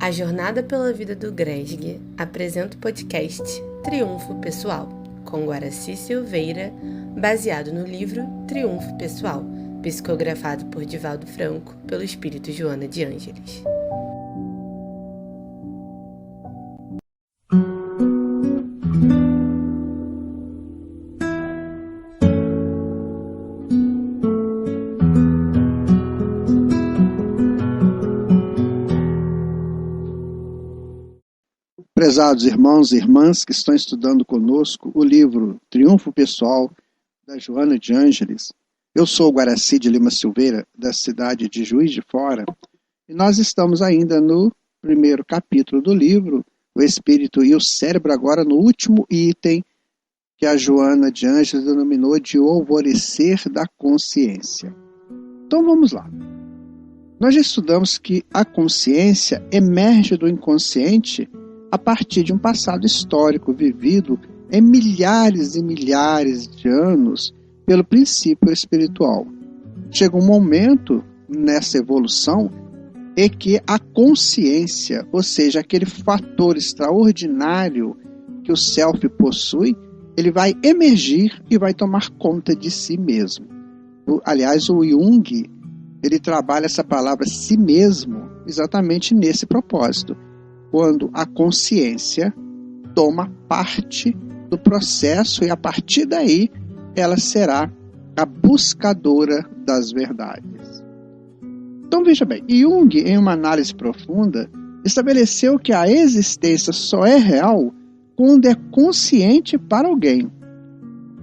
A Jornada pela Vida do Gresg apresenta o podcast Triunfo Pessoal, com Guaraci Silveira, baseado no livro Triunfo Pessoal, psicografado por Divaldo Franco, pelo espírito Joana de Ângeles. Prezados irmãos e irmãs que estão estudando conosco o livro Triunfo Pessoal, da Joana de Ângeles, eu sou o Guaraci de Lima Silveira, da cidade de Juiz de Fora, e nós estamos ainda no primeiro capítulo do livro, o Espírito e o Cérebro, agora no último item que a Joana de Ângeles denominou de o alvorecer da consciência. Então vamos lá. Nós já estudamos que a consciência emerge do inconsciente a partir de um passado histórico vivido em milhares e milhares de anos pelo princípio espiritual. Chega um momento nessa evolução em que a consciência, ou seja, aquele fator extraordinário que o self possui, ele vai emergir e vai tomar conta de si mesmo. Aliás, o Jung, ele trabalha essa palavra si mesmo exatamente nesse propósito. Quando a consciência toma parte do processo e a partir daí ela será a buscadora das verdades. Então veja bem, Jung, em uma análise profunda, estabeleceu que a existência só é real quando é consciente para alguém.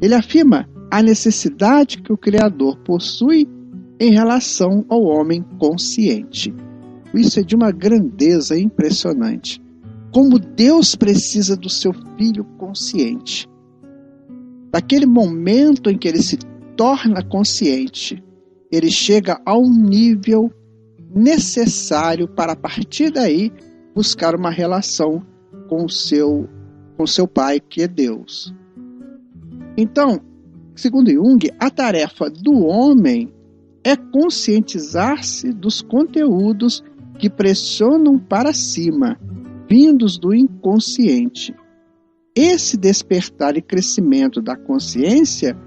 Ele afirma a necessidade que o Criador possui em relação ao homem consciente. Isso é de uma grandeza impressionante. Como Deus precisa do seu filho consciente. Daquele momento em que ele se torna consciente, ele chega a um nível necessário para, a partir daí, buscar uma relação com seu pai, que é Deus. Então, segundo Jung, a tarefa do homem é conscientizar-se dos conteúdos que pressionam para cima, vindos do inconsciente. Esse despertar e crescimento da consciência,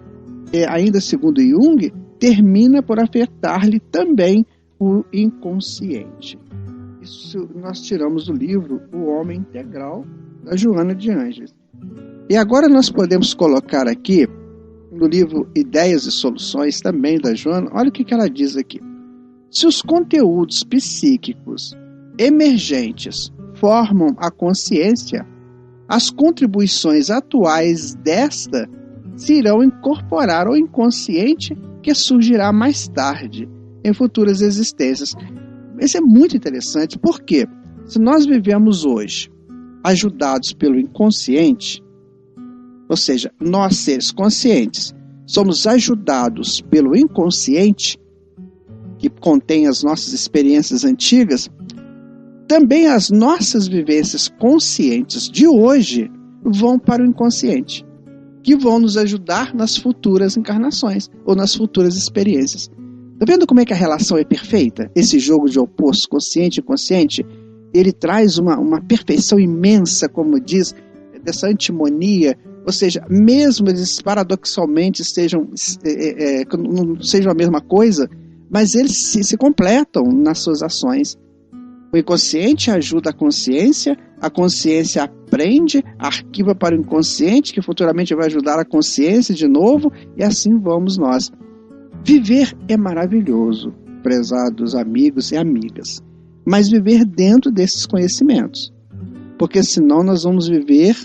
ainda segundo Jung, termina por afetar-lhe também o inconsciente. Isso nós tiramos do livro O Homem Integral, da Joana de Ângeles. E agora nós podemos colocar aqui, no livro Ideias e Soluções, também da Joana, olha o que ela diz aqui. Se os conteúdos psíquicos emergentes formam a consciência, as contribuições atuais desta se irão incorporar ao inconsciente que surgirá mais tarde, em futuras existências. Isso é muito interessante, porque se nós vivemos hoje ajudados pelo inconsciente, ou seja, nós seres conscientes somos ajudados pelo inconsciente, que contém as nossas experiências antigas, também as nossas vivências conscientes de hoje vão para o inconsciente, que vão nos ajudar nas futuras encarnações ou nas futuras experiências. Está vendo como é que a relação é perfeita? Esse jogo de oposto, consciente e inconsciente, ele traz uma perfeição imensa, como diz, dessa antimonia, ou seja, mesmo eles paradoxalmente não sejam a mesma coisa, mas eles se completam nas suas ações. O inconsciente ajuda a consciência aprende, arquiva para o inconsciente, que futuramente vai ajudar a consciência de novo, e assim vamos nós. Viver é maravilhoso, prezados amigos e amigas, mas viver dentro desses conhecimentos, porque senão nós vamos viver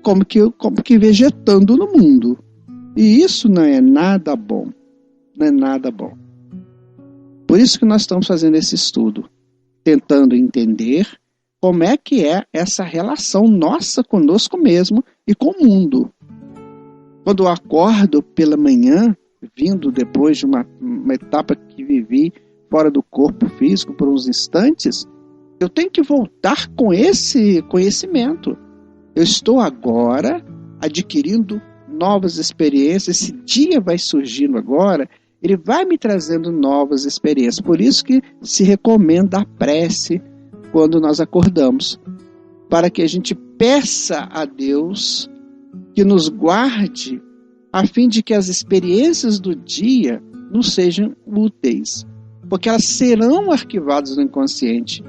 como que vegetando no mundo, e isso não é nada bom, não é nada bom. Por isso que nós estamos fazendo esse estudo, tentando entender como é que é essa relação nossa conosco mesmo e com o mundo. Quando eu acordo pela manhã, vindo depois de uma etapa que vivi fora do corpo físico por uns instantes, eu tenho que voltar com esse conhecimento. Eu estou agora adquirindo novas experiências, esse dia vai surgindo agora, ele vai me trazendo novas experiências. Por isso que se recomenda a prece, quando nós acordamos, para que a gente peça a Deus que nos guarde, a fim de que as experiências do dia nos sejam úteis, porque elas serão arquivadas no inconsciente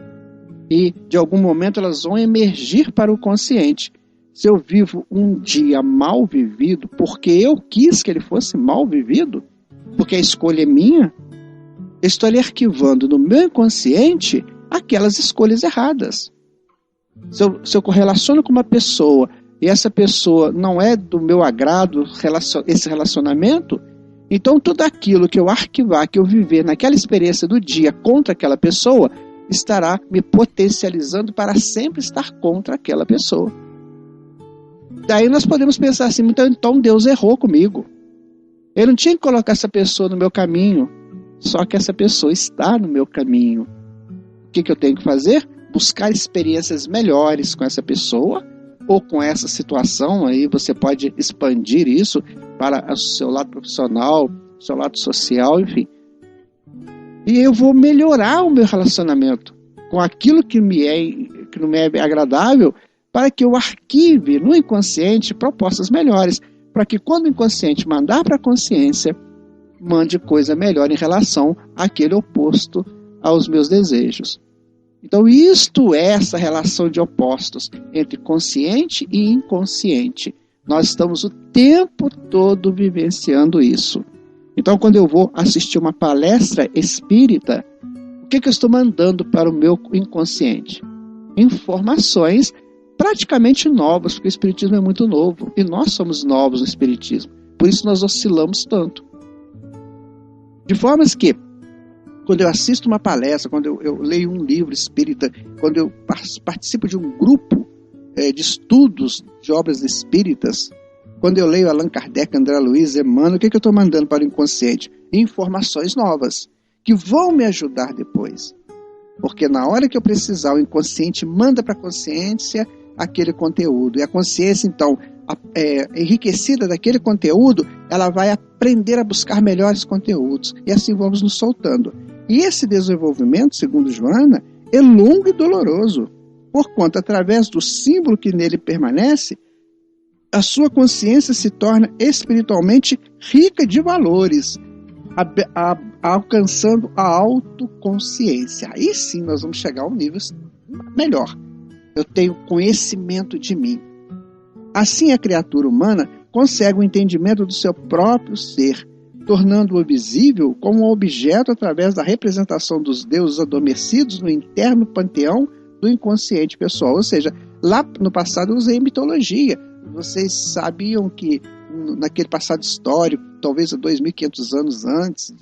e, de algum momento, elas vão emergir para o consciente. Se eu vivo um dia mal vivido, porque eu quis que ele fosse mal vivido, porque a escolha é minha, eu estou ali arquivando no meu inconsciente aquelas escolhas erradas. Se eu correlaciono com uma pessoa e essa pessoa não é do meu agrado, esse relacionamento, então tudo aquilo que eu arquivar, que eu viver naquela experiência do dia contra aquela pessoa, estará me potencializando para sempre estar contra aquela pessoa. Daí nós podemos pensar assim, então Deus errou comigo. Eu não tinha que colocar essa pessoa no meu caminho, só que essa pessoa está no meu caminho. O que eu tenho que fazer? Buscar experiências melhores com essa pessoa ou com essa situação. Aí você pode expandir isso para o seu lado profissional, seu lado social, enfim. E eu vou melhorar o meu relacionamento com aquilo que não me é agradável, para que eu arquive no inconsciente propostas melhores, para que quando o inconsciente mandar para a consciência, mande coisa melhor em relação àquele oposto aos meus desejos. Então isto é essa relação de opostos entre consciente e inconsciente. Nós estamos o tempo todo vivenciando isso. Então quando eu vou assistir uma palestra espírita, o que eu estou mandando para o meu inconsciente? Informações praticamente novas, porque o Espiritismo é muito novo, e nós somos novos no Espiritismo, por isso nós oscilamos tanto. De formas que, quando eu assisto uma palestra, quando eu leio um livro espírita, quando eu participo de um grupo de estudos de obras espíritas, quando eu leio Allan Kardec, André Luiz, Emmanuel, o que eu estou mandando para o inconsciente? Informações novas, que vão me ajudar depois. Porque na hora que eu precisar, o inconsciente manda para a consciência aquele conteúdo. E a consciência, então, enriquecida daquele conteúdo, ela vai aprender a buscar melhores conteúdos. E assim vamos nos soltando. E esse desenvolvimento, segundo Joana, é longo e doloroso. Porquanto, através do símbolo que nele permanece, a sua consciência se torna espiritualmente rica de valores, alcançando a autoconsciência. Aí sim nós vamos chegar a um nível melhor. Eu tenho conhecimento de mim. Assim a criatura humana consegue o entendimento do seu próprio ser, tornando-o visível como um objeto através da representação dos deuses adormecidos no interno panteão do inconsciente pessoal. Ou seja, lá no passado eu usei mitologia. Vocês sabiam que naquele passado histórico, talvez há 2.500 anos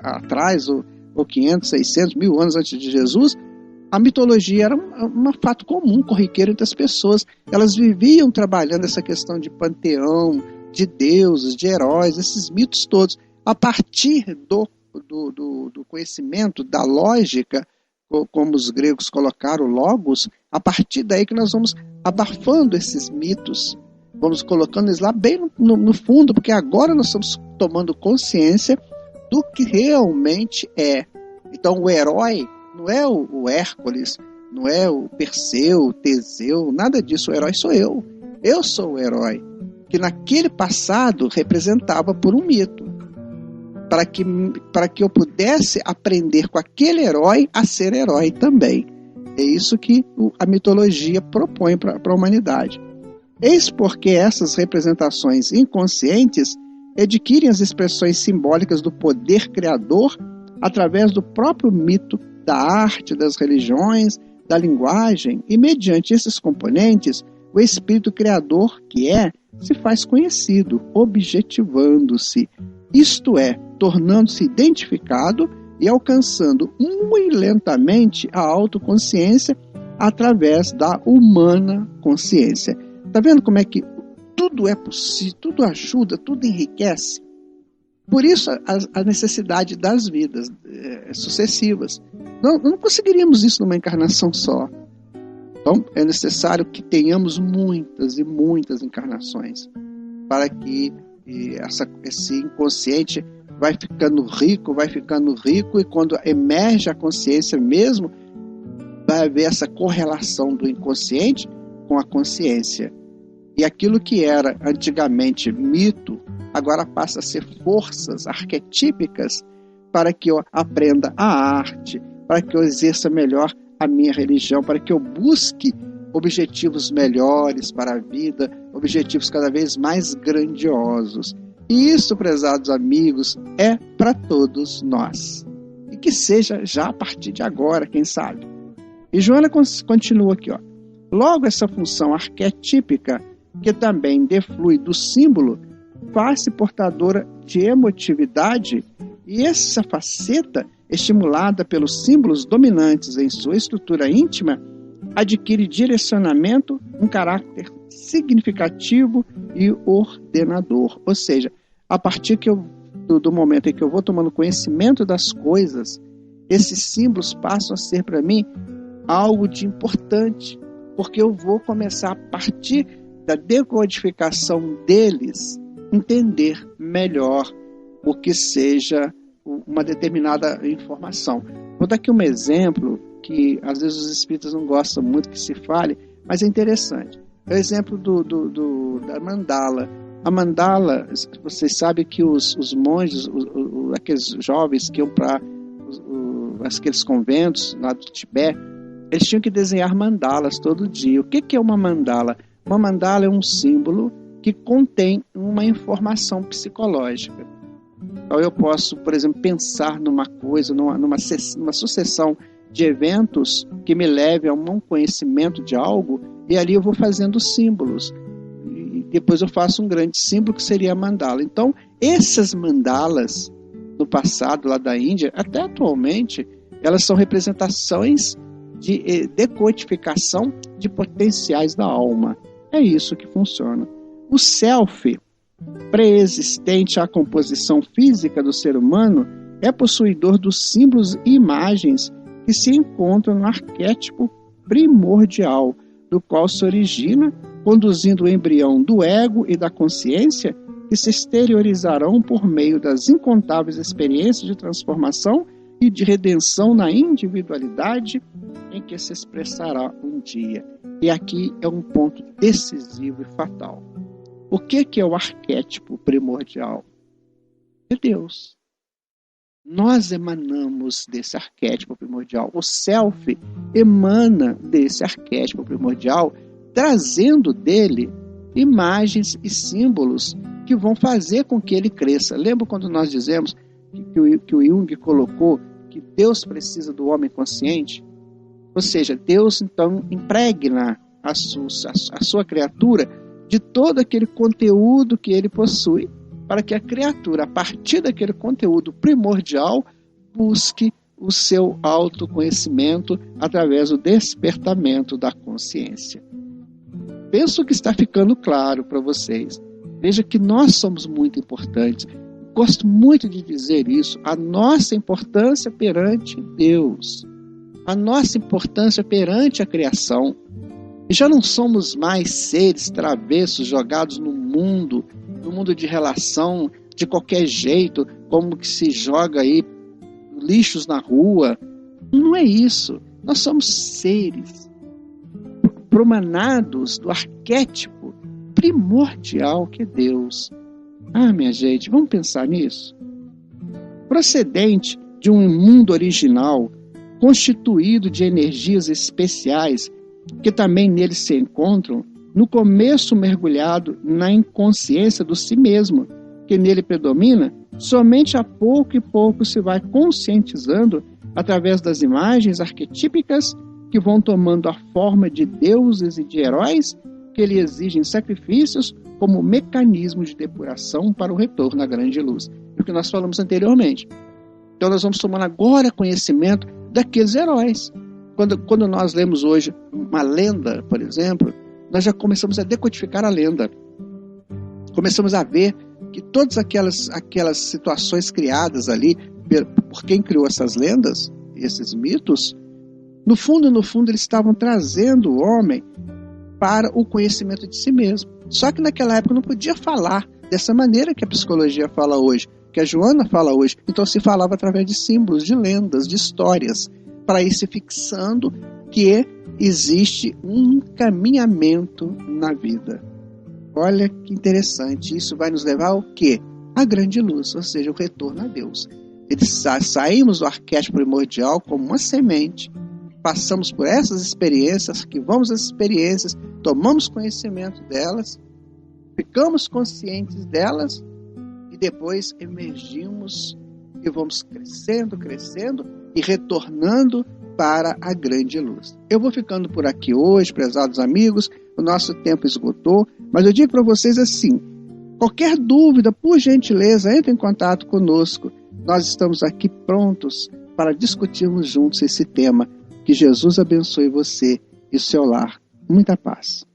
atrás, ou 500, 600, 1.000 anos antes de Jesus, a mitologia era um fato comum, corriqueiro entre as pessoas. Elas viviam trabalhando essa questão de panteão, de deuses, de heróis, esses mitos todos. A partir do conhecimento, da lógica, como os gregos colocaram, logos, a partir daí que nós vamos abafando esses mitos, vamos colocando eles lá bem no fundo, porque agora nós estamos tomando consciência do que realmente é. Então o herói não é o Hércules, não é o Perseu, o Teseu, nada disso. O herói sou eu. Eu sou o herói, que naquele passado representava por um mito, para que eu pudesse aprender com aquele herói a ser herói também. É isso que a mitologia propõe para a humanidade. Eis porque essas representações inconscientes adquirem as expressões simbólicas do poder criador através do próprio mito, da arte, das religiões, da linguagem, e mediante esses componentes, o espírito criador que se faz conhecido, objetivando-se, isto é, tornando-se identificado e alcançando muito lentamente a autoconsciência através da humana consciência. Está vendo como é que tudo é possível, tudo ajuda, tudo enriquece? Por isso a necessidade das vidas sucessivas. Não conseguiríamos isso numa encarnação só. Então é necessário que tenhamos muitas e muitas encarnações para que esse inconsciente vai ficando rico, e quando emerge a consciência mesmo, vai haver essa correlação do inconsciente com a consciência. E aquilo que era antigamente mito, agora passa a ser forças arquetípicas para que eu aprenda a arte, para que eu exerça melhor a minha religião, para que eu busque objetivos melhores para a vida, objetivos cada vez mais grandiosos. E isso, prezados amigos, é para todos nós. E que seja já a partir de agora, quem sabe. E Joana continua aqui, ó. Logo, essa função arquetípica, que também deflui do símbolo, faz-se portadora de emotividade, e essa faceta, estimulada pelos símbolos dominantes em sua estrutura íntima, adquire direcionamento, um caráter significativo e ordenador. Ou seja, a partir do momento em que eu vou tomando conhecimento das coisas, esses símbolos passam a ser para mim algo de importante, porque eu vou começar a partir da decodificação deles, entender melhor o que seja uma determinada informação. Vou dar aqui um exemplo que às vezes os espíritas não gostam muito que se fale, mas é interessante. É o exemplo da mandala. A mandala, vocês sabem que os monges, aqueles jovens que iam para aqueles conventos lá do Tibete, eles tinham que desenhar mandalas todo dia. O que é uma mandala? Uma mandala é um símbolo que contém uma informação psicológica. Então eu posso, por exemplo, pensar numa coisa, numa sucessão de eventos que me leve a um conhecimento de algo, e ali eu vou fazendo símbolos. E depois eu faço um grande símbolo que seria a mandala. Então, essas mandalas, no passado, lá da Índia, até atualmente, elas são representações de decodificação de potenciais da alma. É isso que funciona. O self, pré-existente à composição física do ser humano, é possuidor dos símbolos e imagens que se encontram no arquétipo primordial, do qual se origina, conduzindo o embrião do ego e da consciência, que se exteriorizarão por meio das incontáveis experiências de transformação e de redenção na individualidade em que se expressará um dia. E aqui é um ponto decisivo e fatal. O que é o arquétipo primordial? É Deus. Nós emanamos desse arquétipo primordial. O self emana desse arquétipo primordial, trazendo dele imagens e símbolos que vão fazer com que ele cresça. Lembra quando nós dizemos que o Jung colocou que Deus precisa do homem consciente? Ou seja, Deus então impregna a sua criatura de todo aquele conteúdo que ele possui, para que a criatura, a partir daquele conteúdo primordial, busque o seu autoconhecimento através do despertamento da consciência. Penso que está ficando claro para vocês. Veja que nós somos muito importantes. Gosto muito de dizer isso. A nossa importância perante Deus. A nossa importância perante a criação. E já não somos mais seres travessos jogados no mundo de relação, de qualquer jeito, como que se joga aí lixos na rua. Não é isso. Nós somos seres promanados do arquétipo primordial que é Deus. Ah, minha gente, vamos pensar nisso? Procedente de um mundo original, constituído de energias especiais, que também nele se encontram, no começo mergulhado na inconsciência do si mesmo, que nele predomina, somente a pouco e pouco se vai conscientizando através das imagens arquetípicas que vão tomando a forma de deuses e de heróis que lhe exigem sacrifícios como mecanismo de depuração para o retorno à grande luz. É o que nós falamos anteriormente. Então nós vamos tomando agora conhecimento daqueles heróis. Quando nós lemos hoje uma lenda, por exemplo, nós já começamos a decodificar a lenda. Começamos a ver que todas aquelas situações criadas ali por quem criou essas lendas, esses mitos, no fundo, eles estavam trazendo o homem para o conhecimento de si mesmo. Só que naquela época não podia falar dessa maneira que a psicologia fala hoje, que a Joana fala hoje. Então se falava através de símbolos, de lendas, de histórias, para ir se fixando que existe um encaminhamento na vida. Olha que interessante, isso vai nos levar ao quê? A grande luz, ou seja, o retorno a Deus. Saímos do arquétipo primordial como uma semente, passamos por essas experiências, arquivamos as experiências, tomamos conhecimento delas, ficamos conscientes delas e depois emergimos e vamos crescendo e retornando para a grande luz. Eu vou ficando por aqui hoje, prezados amigos, o nosso tempo esgotou, mas eu digo para vocês assim, qualquer dúvida, por gentileza, entre em contato conosco. Nós estamos aqui prontos para discutirmos juntos esse tema. Que Jesus abençoe você e seu lar. Muita paz.